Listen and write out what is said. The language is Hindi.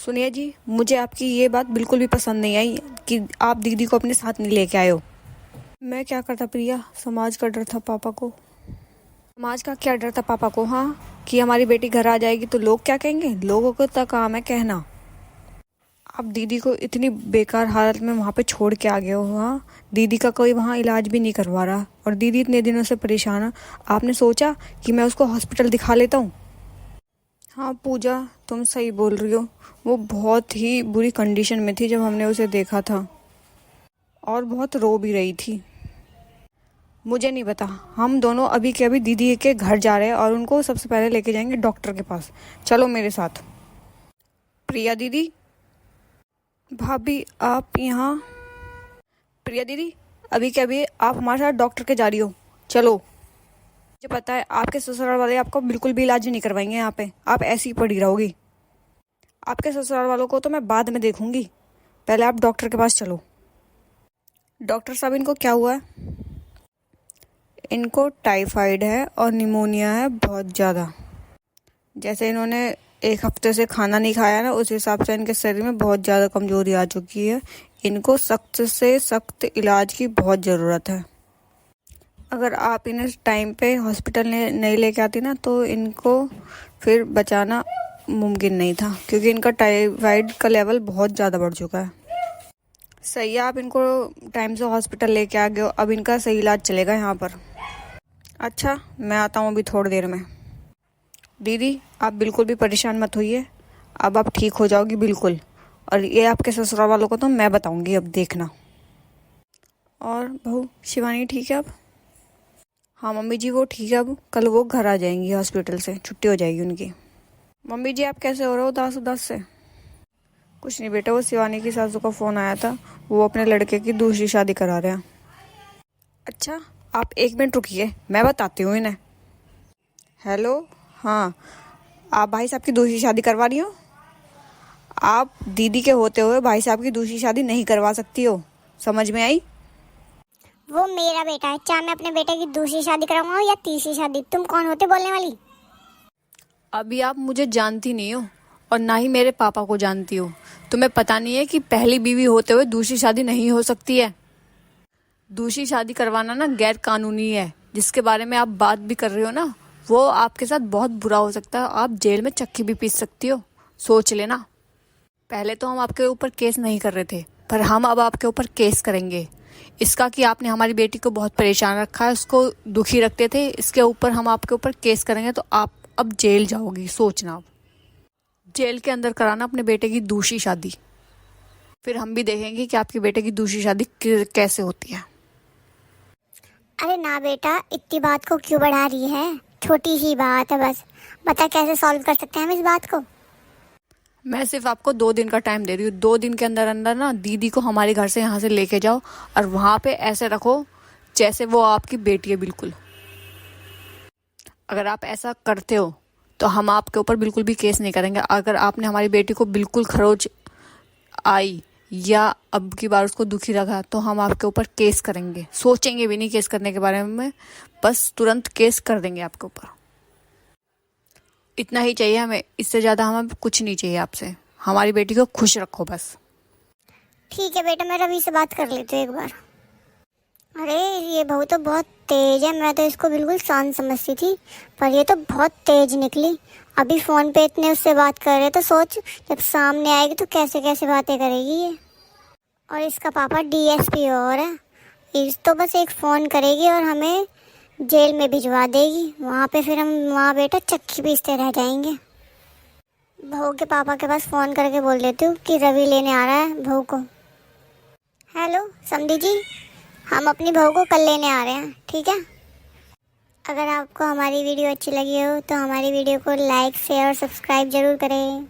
सुनिए जी, मुझे आपकी ये बात बिल्कुल भी पसंद नहीं आई कि आप दीदी को अपने साथ नहीं लेके आए हो। मैं क्या करता प्रिया, समाज का डर था पापा को। समाज का क्या डर था पापा को? हाँ, कि हमारी बेटी घर आ जाएगी तो लोग क्या कहेंगे? लोगों को तो काम है कहना। आप दीदी को इतनी बेकार हालत में वहाँ पे छोड़ के आ गए हो। हाँ, दीदी का कोई वहाँ इलाज भी नहीं करवा रहा और दीदी इतने दिनों से परेशान है। आपने सोचा कि मैं उसको हॉस्पिटल दिखा लेता हूँ? हाँ पूजा, तुम सही बोल रही हो। वो बहुत ही बुरी कंडीशन में थी जब हमने उसे देखा था और बहुत रो भी रही थी। मुझे नहीं पता, हम दोनों अभी के अभी दीदी के घर जा रहे हैं और उनको सबसे पहले लेके जाएंगे डॉक्टर के पास। चलो मेरे साथ। प्रिया दीदी। भाभी आप यहाँ? प्रिया दीदी, अभी के अभी आप हमारे साथ डॉक्टर के जा रही हो। चलो। मुझे पता है आपके ससुराल वाले आपको बिल्कुल भी इलाज नहीं करवाएंगे यहाँ पे, आप ऐसी ही पड़ी रहोगी। आपके ससुराल वालों को तो मैं बाद में देखूंगी, पहले आप डॉक्टर के पास चलो। डॉक्टर साहब, इनको क्या हुआ है? इनको टाइफाइड है और निमोनिया है बहुत ज़्यादा। जैसे इन्होंने एक हफ्ते से खाना नहीं खाया ना, उस हिसाब से इनके शरीर में बहुत ज़्यादा कमजोरी आ चुकी है। इनको सख्त से सख्त इलाज की बहुत ज़रूरत है। अगर आप इन्हें टाइम पे हॉस्पिटल नहीं लेके आती ना तो इनको फिर बचाना मुमकिन नहीं था, क्योंकि इनका टाइफाइड का लेवल बहुत ज़्यादा बढ़ चुका है। सही है, आप इनको टाइम से हॉस्पिटल लेके आ गए हो, अब इनका सही इलाज चलेगा यहाँ पर। अच्छा, मैं आता हूँ अभी थोड़ी देर में। दीदी आप बिल्कुल भी परेशान मत होइए, अब आप ठीक हो जाओगी बिल्कुल। और ये आपके ससुराल वालों को तो मैं बताऊंगी, अब देखना। और बहू शिवानी ठीक है अब? हाँ मम्मी जी, वो ठीक है अब। कल वो घर आ जाएंगी हॉस्पिटल से, छुट्टी हो जाएगी उनकी। मम्मी जी आप कैसे हो रहे हो उदास उदास से? कुछ नहीं बेटा, वो शिवानी की सासू का फ़ोन आया था, वो अपने लड़के की दूसरी शादी करा रहे हैं। अच्छा, आप एक मिनट रुकिए, मैं बताती हूँ इन्हें। हेलो। हाँ, आप भाई साहब की दूसरी शादी करवा रही हो? आप दीदी के होते हुए भाई साहब की दूसरी शादी नहीं करवा सकती हो, समझ में आई? वो मेरा बेटा है, चाहे मैं अपने बेटे की दूसरी शादी कराऊंगा या तीसरी शादी। तुम कौन होते बोलने वाली? अभी आप मुझे जानती नहीं हो और ना ही मेरे पापा को जानती हो। तुम्हें पता नहीं है कि पहली बीवी होते हुए दूसरी शादी नहीं हो सकती है। दूसरी शादी करवाना ना गैर कानूनी है। जिसके बारे में आप बात भी कर रहे हो ना, वो आपके साथ बहुत बुरा हो सकता है। आप जेल में चक्की भी पीस सकती हो, सोच लेना। पहले तो हम आपके ऊपर केस नहीं कर रहे थे, पर हम अब आपके ऊपर केस करेंगे। इसका कि आपने हमारी बेटी को बहुत परेशान रखा है, उसको दुखी रखते थे, इसके ऊपर हम आपके ऊपर केस करेंगे तो आप अब जेल जाओगी। सोचना, अब जेल के अंदर कराना अपने बेटे की दूसरी शादी। फिर हम भी देखेंगे कि आपके बेटे की दूसरी शादी कैसे होती है। अरे ना बेटा, इतनी बात को क्यों बढ़ा रही है? छोटी ही बात है बस, बता कैसे सॉल्व कर सकते हैं हम इस बात को। मैं सिर्फ आपको 2 दिन का टाइम दे रही हूँ। 2 दिन के अंदर अंदर ना दीदी को हमारे घर से यहाँ से लेके जाओ और वहाँ पे ऐसे रखो जैसे वो आपकी बेटी है बिल्कुल। अगर आप ऐसा करते हो तो हम आपके ऊपर बिल्कुल भी केस नहीं करेंगे। अगर आपने हमारी बेटी को बिल्कुल खरोच आई या अब की बार उसको दुखी रखा तो हम आपके ऊपर केस करेंगे। सोचेंगे भी नहीं केस करने के बारे में, बस तुरंत केस कर देंगे आपके ऊपर। इतना ही चाहिए हमें, इससे ज़्यादा हमें कुछ नहीं चाहिए आपसे। हमारी बेटी को खुश रखो बस। ठीक है बेटा, मैं रवि से बात कर लेती हूँ एक बार। अरे ये बहू तो बहुत तेज है, मैं तो इसको बिल्कुल शांत समझती थी, पर ये तो बहुत तेज निकली। अभी फ़ोन पे इतने उससे बात कर रहे तो सोच जब सामने आएगी तो कैसे कैसे बातें करेगी ये। और इसका पापा डीएसपी और है, इस तो बस एक फ़ोन करेगी और हमें जेल में भिजवा देगी। वहाँ पे फिर हम वहाँ बेटा चक्की पीसते रह जाएंगे। बहू के पापा के पास फ़ोन करके बोल देती हूँ कि रवि लेने आ रहा है बहू को। हेलो समधी जी, हम अपनी बहू को कल लेने आ रहे हैं, ठीक है? अगर आपको हमारी वीडियो अच्छी लगी हो तो हमारी वीडियो को लाइक शेयर और सब्सक्राइब ज़रूर करें।